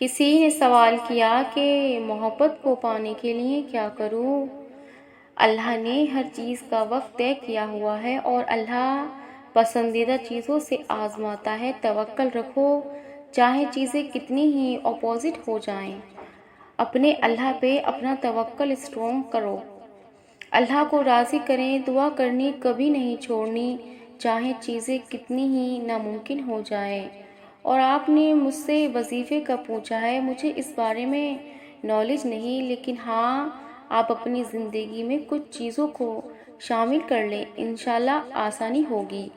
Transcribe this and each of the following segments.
کسی نے سوال کیا کہ محبت کو پانے کے لیے کیا کروں؟ اللہ نے ہر چیز کا وقت طے کیا ہوا ہے اور اللہ پسندیدہ چیزوں سے آزماتا ہے۔ توکل رکھو، چاہے چیزیں کتنی ہی اپوزٹ ہو جائیں، اپنے اللہ پہ اپنا توکل اسٹرانگ کرو۔ اللہ کو راضی کریں، دعا کرنی کبھی نہیں چھوڑنی، چاہے چیزیں کتنی ہی ناممکن ہو جائیں۔ اور آپ نے مجھ سے وظیفے کا پوچھا ہے، مجھے اس بارے میں نالج نہیں، لیکن ہاں آپ اپنی زندگی میں کچھ چیزوں کو شامل کر لیں، انشاءاللہ آسانی ہوگی۔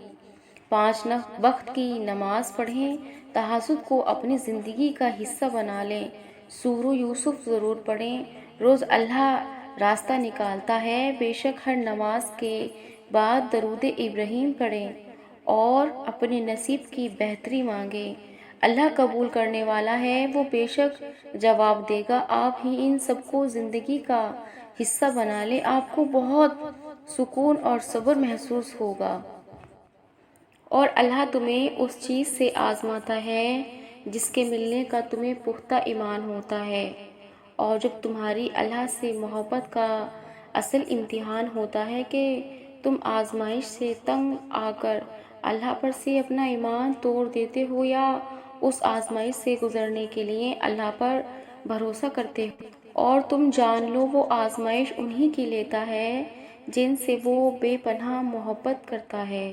5 وقت کی نماز پڑھیں، تہجد کو اپنی زندگی کا حصہ بنا لیں، سورہ یوسف ضرور پڑھیں، روز اللہ راستہ نکالتا ہے۔ بے شک ہر نماز کے بعد درود ابراہیم پڑھیں اور اپنے نصیب کی بہتری مانگیں، اللہ قبول کرنے والا ہے، وہ بے شک جواب دے گا۔ آپ ہی ان سب کو زندگی کا حصہ بنا لیں، آپ کو بہت سکون اور صبر محسوس ہوگا۔ اور اللہ تمہیں اس چیز سے آزماتا ہے جس کے ملنے کا تمہیں پختہ ایمان ہوتا ہے، اور جب تمہاری اللہ سے محبت کا اصل امتحان ہوتا ہے کہ تم آزمائش سے تنگ آ کر اللہ پر سے اپنا ایمان توڑ دیتے ہو یا اس آزمائش سے گزرنے کے لیے اللہ پر بھروسہ کرتے ہو، اور تم جان لو وہ آزمائش انہی کی لیتا ہے جن سے وہ بے پناہ محبت کرتا ہے۔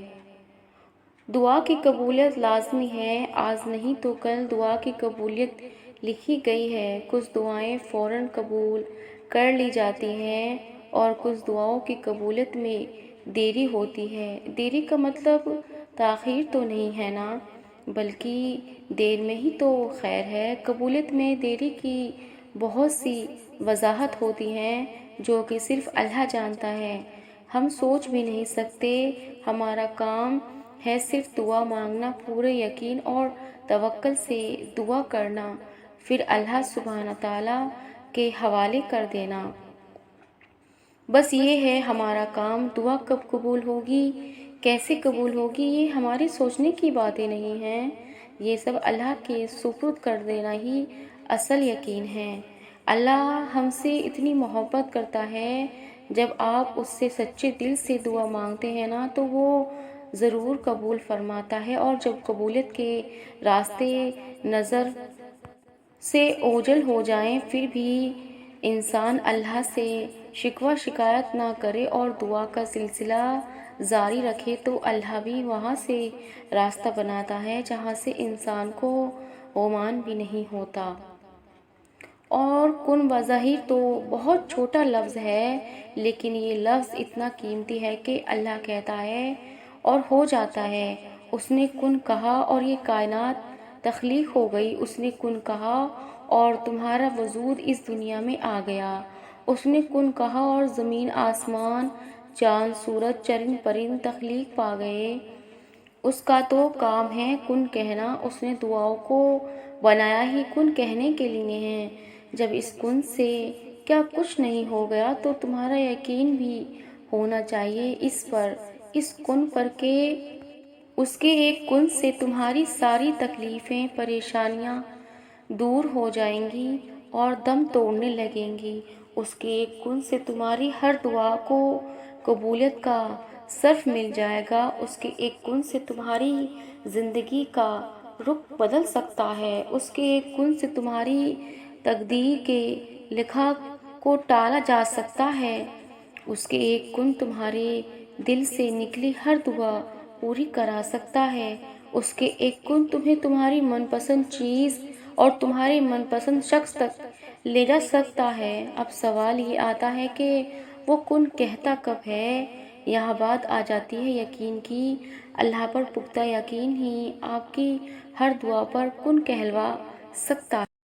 دعا کی قبولیت لازمی ہے، آج نہیں تو کل دعا کی قبولیت لکھی گئی ہے۔ کچھ دعائیں فوراً قبول کر لی جاتی ہیں اور کچھ دعاؤں کی قبولیت میں دیری ہوتی ہے۔ دیری کا مطلب تاخیر تو نہیں ہے نا، بلکہ دیر میں ہی تو خیر ہے۔ قبولیت میں دیری کی بہت سی وجوہات ہوتی ہیں جو کہ صرف اللہ جانتا ہے، ہم سوچ بھی نہیں سکتے۔ ہمارا کام ہے صرف دعا مانگنا، پورے یقین اور توکل سے دعا کرنا، پھر اللہ سبحانہ تعالیٰ کے حوالے کر دینا۔ بس یہ ہے ہمارا کام۔ دعا کب قبول ہوگی، کیسے قبول ہوگی، یہ ہماری سوچنے کی باتیں نہیں ہیں، یہ سب اللہ کے سپرد کر دینا ہی اصل یقین ہے۔ اللہ ہم سے اتنی محبت کرتا ہے، جب آپ اس سے سچے دل سے دعا مانگتے ہیں نا تو وہ ضرور قبول فرماتا ہے، اور جب قبولیت کے راستے نظر سے اوجھل ہو جائیں پھر بھی انسان اللہ سے شکوہ شکایت نہ کرے اور دعا کا سلسلہ جاری رکھے تو اللہ بھی وہاں سے راستہ بناتا ہے جہاں سے انسان کو گمان بھی نہیں ہوتا۔ اور کن بظاہر تو بہت چھوٹا لفظ ہے، لیکن یہ لفظ اتنا قیمتی ہے کہ اللہ کہتا ہے اور ہو جاتا ہے۔ اس نے کن کہا اور یہ کائنات تخلیق ہو گئی، اس نے کن کہا اور تمہارا وجود اس دنیا میں آ گیا، اس نے کن کہا اور زمین آسمان چاند سورج چرند پرند تخلیق پا گئے۔ اس کا تو کام ہے کن کہنا، اس نے دعاؤں کو بنایا ہی کن کہنے کے لیے ہے۔ جب اس کن سے کیا کچھ نہیں ہو گیا تو تمہارا یقین بھی ہونا چاہیے اس کن پر کہ اس کے ایک کن سے تمہاری ساری تکلیفیں پریشانیاں دور ہو جائیں گی اور دم توڑنے لگیں گی۔ اس کے ایک کن سے تمہاری ہر دعا کو قبولیت کا صرف مل جائے گا، اس کے ایک کن سے تمہاری زندگی کا رخ بدل سکتا ہے، اس کے ایک کن سے تمہاری تقدیر کے لکھا کو ٹالا جا سکتا ہے، اس کے ایک کن تمہارے دل سے نکلی ہر دعا پوری کرا سکتا ہے، اس کے ایک کن تمہیں تمہاری من پسند چیز اور تمہارے من پسند شخص تک لے جا سکتا ہے۔ اب سوال یہ آتا ہے کہ وہ کن کہتا کب ہے؟ یہاں بات آ جاتی ہے یقین کی۔ اللہ پر پختہ یقین ہی آپ کی ہر دعا پر کن کہلوا سکتا ہے۔